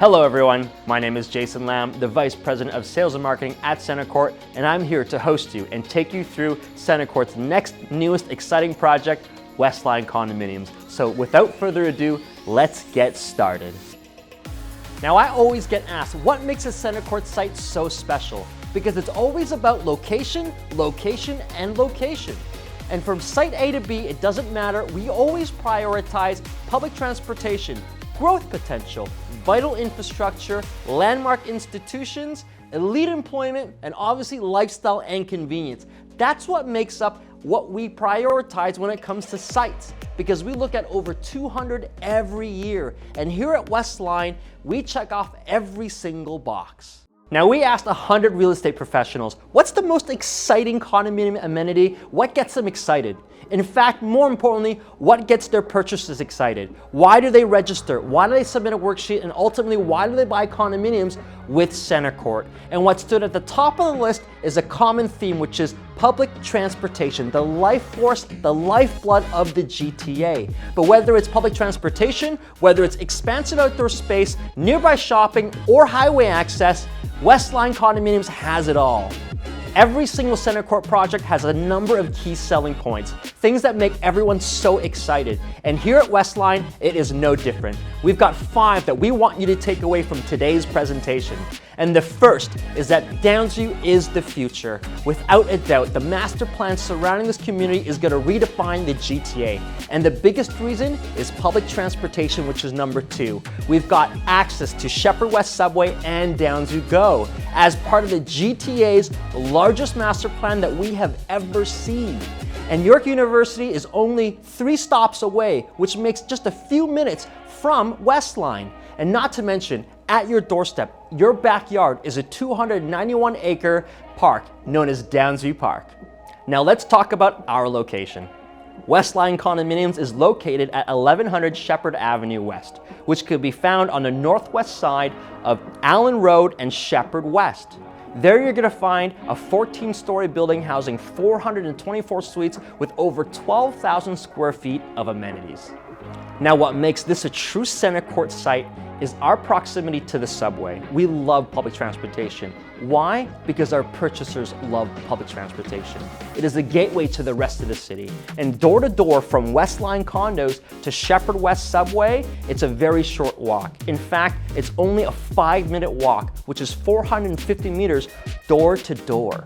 Hello everyone, my name is Jason Lamb, the Vice President of Sales and Marketing at CentreCourt, and I'm here to host you and take you through CentreCourt's next newest exciting project, WestLine Condominiums. So without further ado, let's get started. Now I always get asked, what makes a CentreCourt site so special? Because it's always about location, location, and location. And from site A to B, it doesn't matter, we always prioritize public transportation, growth potential, vital infrastructure, landmark institutions, elite employment, and obviously lifestyle and convenience. That's what makes up what we prioritize when it comes to sites, because we look at over 200 every year. And here at WestLine, we check off every single box. Now we asked 100 real estate professionals, what's the most exciting condominium amenity? What gets them excited? In fact, more importantly, what gets their purchasers excited? Why do they register? Why do they submit a worksheet? And ultimately, why do they buy condominiums with CentreCourt? And what stood at the top of the list is a common theme, which is public transportation, the life force, the lifeblood of the GTA. But whether it's public transportation, whether it's expansive outdoor space, nearby shopping, or highway access, WestLine Condominiums has it all. Every single CentreCourt project has a number of key selling points, things that make everyone so excited. And here at WestLine, it is no different. We've got 5 that we want you to take away from today's presentation. And the first is that Downsview is the future. Without a doubt, the master plan surrounding this community is going to redefine the GTA. And the biggest reason is public transportation, which is number 2. We've got access to Sheppard West Subway and Downsview Go as part of the GTA's largest master plan that we have ever seen. And York University is only 3 stops away, which makes just a few minutes from WestLine. And not to mention, at your doorstep, your backyard is a 291-acre park known as Downsview Park. Now let's talk about our location. WestLine Condominiums is located at 1100 Sheppard Avenue West, which could be found on the northwest side of Allen Road and Sheppard West. There you're going to find a 14-story building housing 424 suites with over 12,000 square feet of amenities. Now what makes this a true CentreCourt site is our proximity to the subway. We love public transportation. Why? Because our purchasers love public transportation. It is the gateway to the rest of the city. And door to door from WestLine Condos to Sheppard West Subway, it's a very short walk. In fact, it's only a 5-minute walk, which is 450 meters door to door.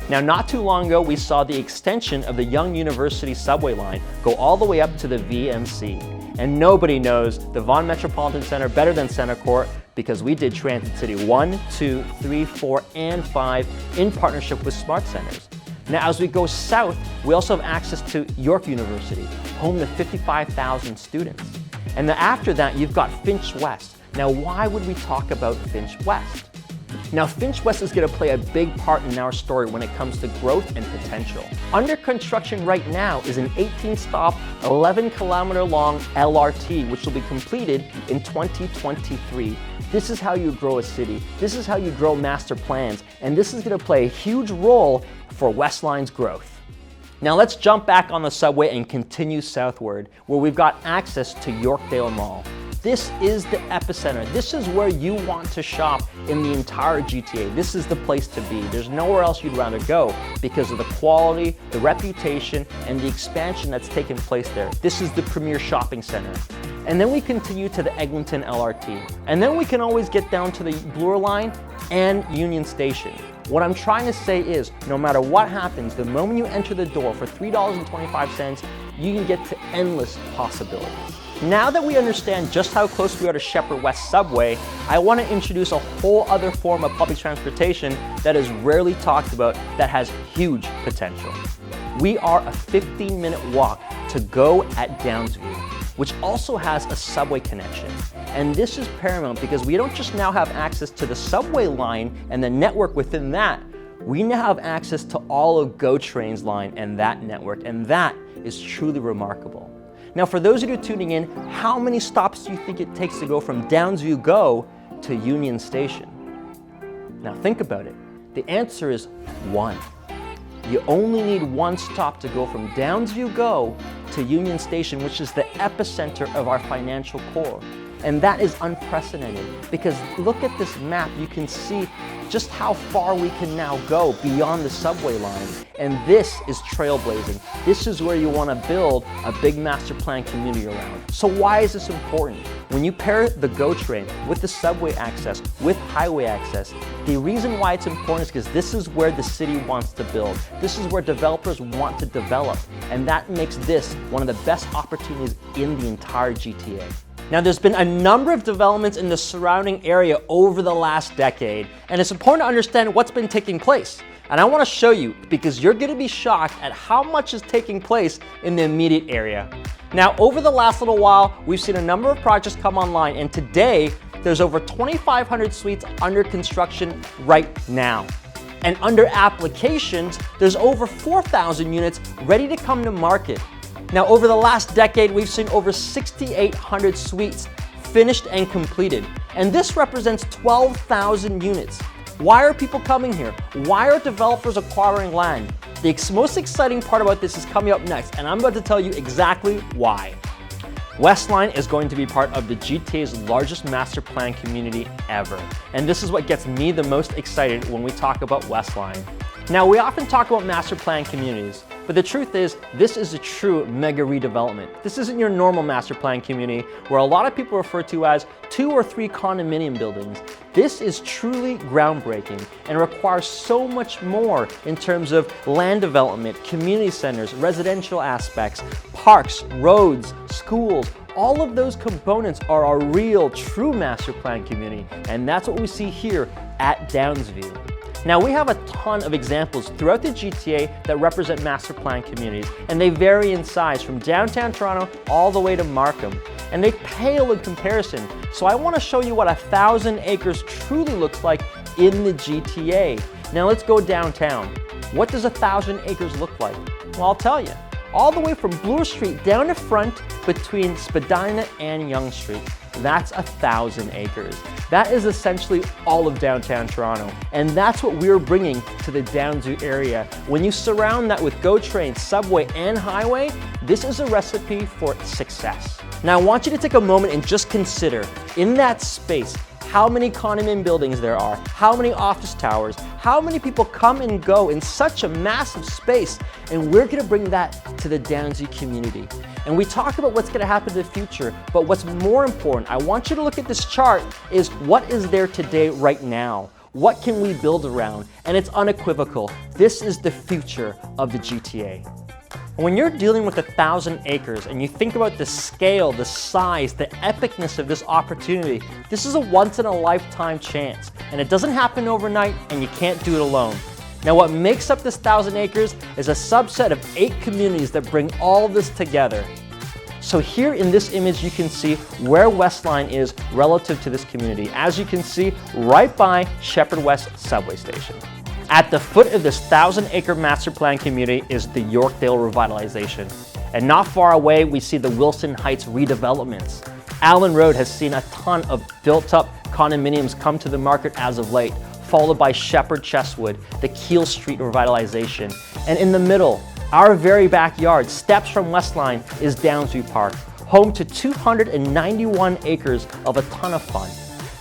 Now, not too long ago, we saw the extension of the Young University subway line go all the way up to the VMC. And nobody knows the Vaughan Metropolitan Center better than CentreCourt because we did Transit City 1, 2, 3, 4, and 5 in partnership with Smart Centers. Now, as we go south, we also have access to York University, home to 55,000 students. And then after that, you've got Finch West. Now, why would we talk about Finch West? Now, Finch West is going to play a big part in our story when it comes to growth and potential. Under construction right now is an 18-stop, 11-kilometer-long LRT, which will be completed in 2023. This is how you grow a city. This is how you grow master plans. And this is going to play a huge role for WestLine's growth. Now let's jump back on the subway and continue southward, where we've got access to Yorkdale Mall. This is the epicenter. This is where you want to shop in the entire GTA. This is the place to be. There's nowhere else you'd rather go because of the quality, the reputation, and the expansion that's taken place there. This is the premier shopping center. And then we continue to the Eglinton LRT. And then we can always get down to the Bloor Line and Union Station. What I'm trying to say is, no matter what happens, the moment you enter the door for $3.25, you can get to endless possibilities. Now that we understand just how close we are to Sheppard West Subway, I want to introduce a whole other form of public transportation that is rarely talked about that has huge potential. We are a 15-minute walk to Go at Downsview, which also has a subway connection. And this is paramount because we don't just now have access to the subway line and the network within that, we now have access to all of GO Train's line and that network, and that is truly remarkable. Now, for those of you tuning in, how many stops do you think it takes to go from Downsview Go to Union Station? Now think about it. The answer is 1. You only need 1 stop to go from Downsview Go to Union Station, which is the epicenter of our financial core. And that is unprecedented, because look at this map, you can see just how far we can now go beyond the subway line. And this is trailblazing. This is where you want to build a big master plan community around. So why is this important? When you pair the GO train with the subway access, with highway access, the reason why it's important is because this is where the city wants to build. This is where developers want to develop. And that makes this one of the best opportunities in the entire GTA. Now, there's been a number of developments in the surrounding area over the last decade, and it's important to understand what's been taking place. And I want to show you, because you're going to be shocked at how much is taking place in the immediate area. Now, over the last little while, we've seen a number of projects come online, and today, there's over 2,500 suites under construction right now. And under applications, there's over 4,000 units ready to come to market. Now, over the last decade, we've seen over 6,800 suites finished and completed. And this represents 12,000 units. Why are people coming here? Why are developers acquiring land? The most exciting part about this is coming up next, and I'm about to tell you exactly why. WestLine is going to be part of the GTA's largest master plan community ever. And this is what gets me the most excited when we talk about WestLine. Now, we often talk about master plan communities, but the truth is, this is a true mega redevelopment. This isn't your normal master plan community where a lot of people refer to as 2 or 3 condominium buildings. This is truly groundbreaking and requires so much more in terms of land development, community centers, residential aspects, parks, roads, schools. All of those components are a real, true master plan community, and that's what we see here at Downsview. Now, we have a ton of examples throughout the GTA that represent master plan communities, and they vary in size from downtown Toronto all the way to Markham. And they pale in comparison. So I want to show you what 1,000 acres truly looks like in the GTA. Now let's go downtown. What does 1,000 acres look like? Well, I'll tell you. All the way from Bloor Street down to front between Spadina and Yonge Street. That's 1,000 acres. That is essentially all of downtown Toronto. And that's what we're bringing to the Downsview area. When you surround that with GO train, subway, and highway, this is a recipe for success. Now, I want you to take a moment and just consider, in that space, how many condominium buildings there are, how many office towers, how many people come and go in such a massive space, and we're gonna bring that to the Downsview community. And we talk about what's gonna happen in the future, but what's more important, I want you to look at this chart, is what is there today right now? What can we build around? And it's unequivocal. This is the future of the GTA. When you're dealing with 1,000 acres and you think about the scale, the size, the epicness of this opportunity, this is a once-in-a-lifetime chance. And it doesn't happen overnight, and you can't do it alone. Now, what makes up this 1,000 acres is a subset of 8 communities that bring all this together. So here in this image, you can see where WestLine is relative to this community. As you can see, right by Sheppard West subway station. At the foot of this 1,000-acre master plan community is the Yorkdale revitalization. And not far away, we see the Wilson Heights redevelopments. Allen Road has seen a ton of built-up condominiums come to the market as of late, followed by Sheppard Chestwood, the Keel Street revitalization. And in the middle, our very backyard, steps from WestLine, is Downsview Park, home to 291 acres of a ton of fun.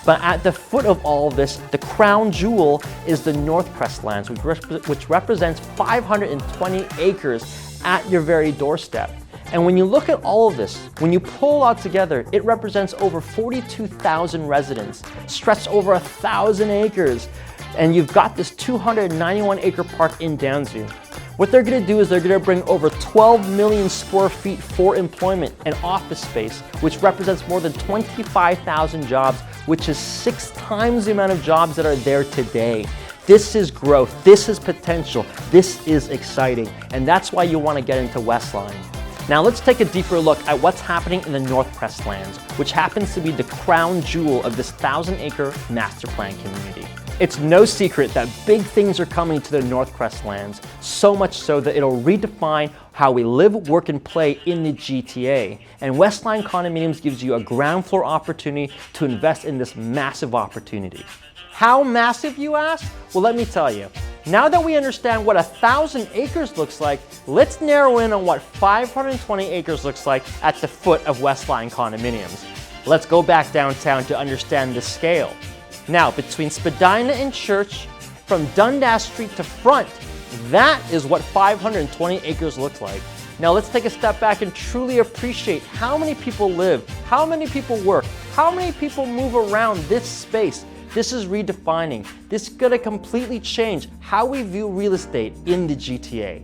But at the foot of all of this, the crown jewel is the North Crest lands, which represents 520 acres at your very doorstep. And when you look at all of this, when you pull it all together, it represents over 42,000 residents, stretched over 1,000 acres. And you've got this 291 acre park in Downsview. What they're gonna do is they're gonna bring over 12 million square feet for employment and office space, which represents more than 25,000 jobs, which is 6 times the amount of jobs that are there today. This is growth, this is potential, this is exciting, and that's why you wanna get into WestLine. Now let's take a deeper look at what's happening in the North Crest lands, which happens to be the crown jewel of this 1,000-acre master plan community. It's no secret that big things are coming to the North Crest lands, so much so that it'll redefine how we live, work, and play in the GTA. And WestLine Condominiums gives you a ground floor opportunity to invest in this massive opportunity. How massive, you ask? Well, let me tell you. Now that we understand what 1,000 acres looks like, let's narrow in on what 520 acres looks like at the foot of WestLine Condominiums. Let's go back downtown to understand the scale. Now, between Spadina and Church, from Dundas Street to Front, that is what 520 acres looks like. Now let's take a step back and truly appreciate how many people live, how many people work, how many people move around this space. This is redefining. This is gonna completely change how we view real estate in the GTA.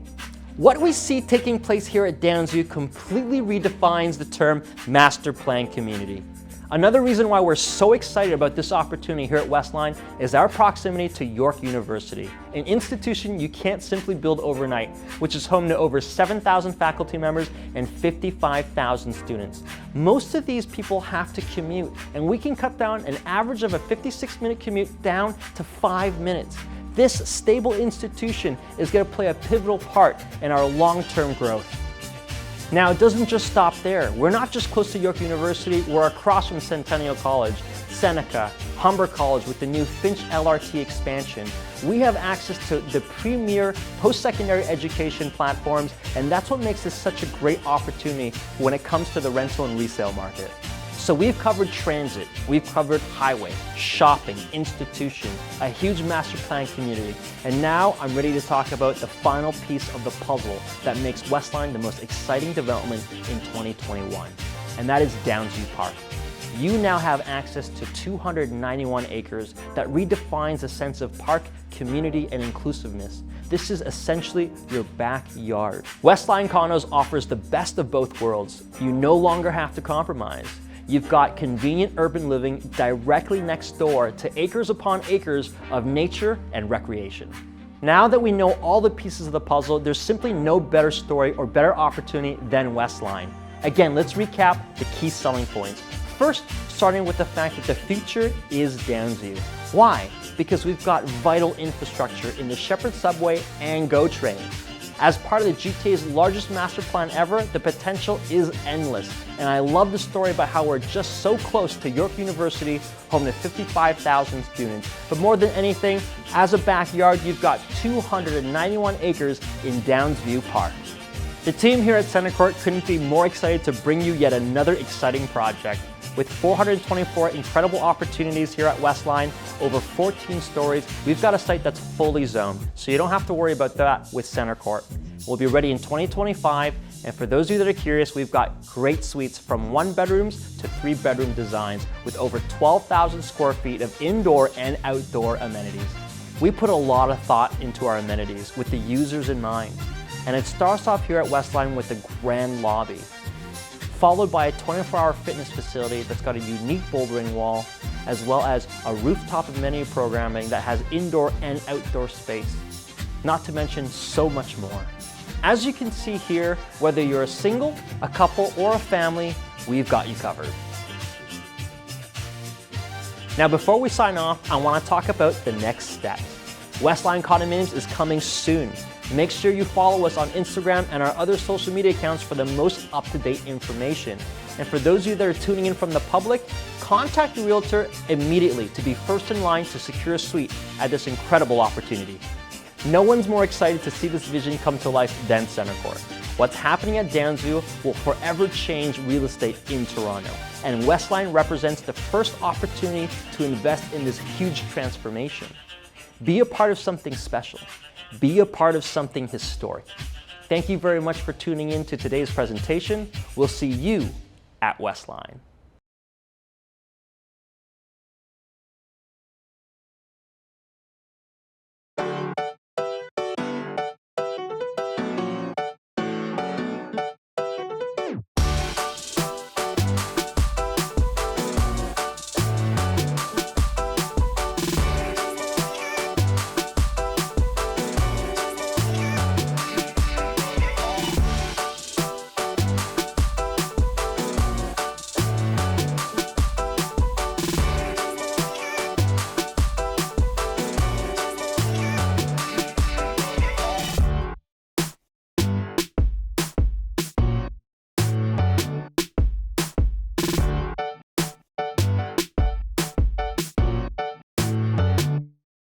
What we see taking place here at Downsview completely redefines the term master plan community. Another reason why we're so excited about this opportunity here at WestLine is our proximity to York University, an institution you can't simply build overnight, which is home to over 7,000 faculty members and 55,000 students. Most of these people have to commute, and we can cut down an average of a 56-minute commute down to 5 minutes. This stable institution is going to play a pivotal part in our long-term growth. Now, it doesn't just stop there. We're not just close to York University, we're across from Centennial College, Seneca, Humber College with the new Finch LRT expansion. We have access to the premier post-secondary education platforms, and that's what makes this such a great opportunity when it comes to the rental and resale market. So we've covered transit, we've covered highway, shopping, institutions, a huge master plan community, and now I'm ready to talk about the final piece of the puzzle that makes WestLine the most exciting development in 2021, and that is Downsview Park. You now have access to 291 acres that redefines a sense of park, community, and inclusiveness. This is essentially your backyard. WestLine Condos offers the best of both worlds. You no longer have to compromise. You've got convenient urban living directly next door to acres upon acres of nature and recreation. Now that we know all the pieces of the puzzle, there's simply no better story or better opportunity than WestLine. Again, let's recap the key selling points. First, starting with the fact that the future is Downsview. Why? Because we've got vital infrastructure in the Sheppard subway and GO train. As part of the GTA's largest master plan ever, the potential is endless. And I love the story about how we're just so close to York University, home to 55,000 students. But more than anything, as a backyard, you've got 291 acres in Downsview Park. The team here at CentreCourt couldn't be more excited to bring you yet another exciting project. With 424 incredible opportunities here at WestLine, over 14 stories, we've got a site that's fully zoned, so you don't have to worry about that with CentreCourt. We'll be ready in 2025, and for those of you that are curious, we've got great suites from 1-bedrooms to 3-bedroom designs with over 12,000 square feet of indoor and outdoor amenities. We put a lot of thought into our amenities with the users in mind, and it starts off here at WestLine with a grand lobby, followed by a 24-hour fitness facility that's got a unique bouldering wall, as well as a rooftop amenity programming that has indoor and outdoor space, not to mention so much more. As you can see here, whether you're a single, a couple, or a family, we've got you covered. Now, before we sign off, I want to talk about the next step. WestLine Condominiums is coming soon. Make sure you follow us on Instagram and our other social media accounts for the most up-to-date information. And for those of you that are tuning in from the public, contact your realtor immediately to be first in line to secure a suite at this incredible opportunity. No one's more excited to see this vision come to life than CentreCourt. What's happening at Downsview will forever change real estate in Toronto, and WestLine represents the first opportunity to invest in this huge transformation. Be a part of something special. Be a part of something historic. Thank you very much for tuning in to today's presentation. We'll see you at WestLine.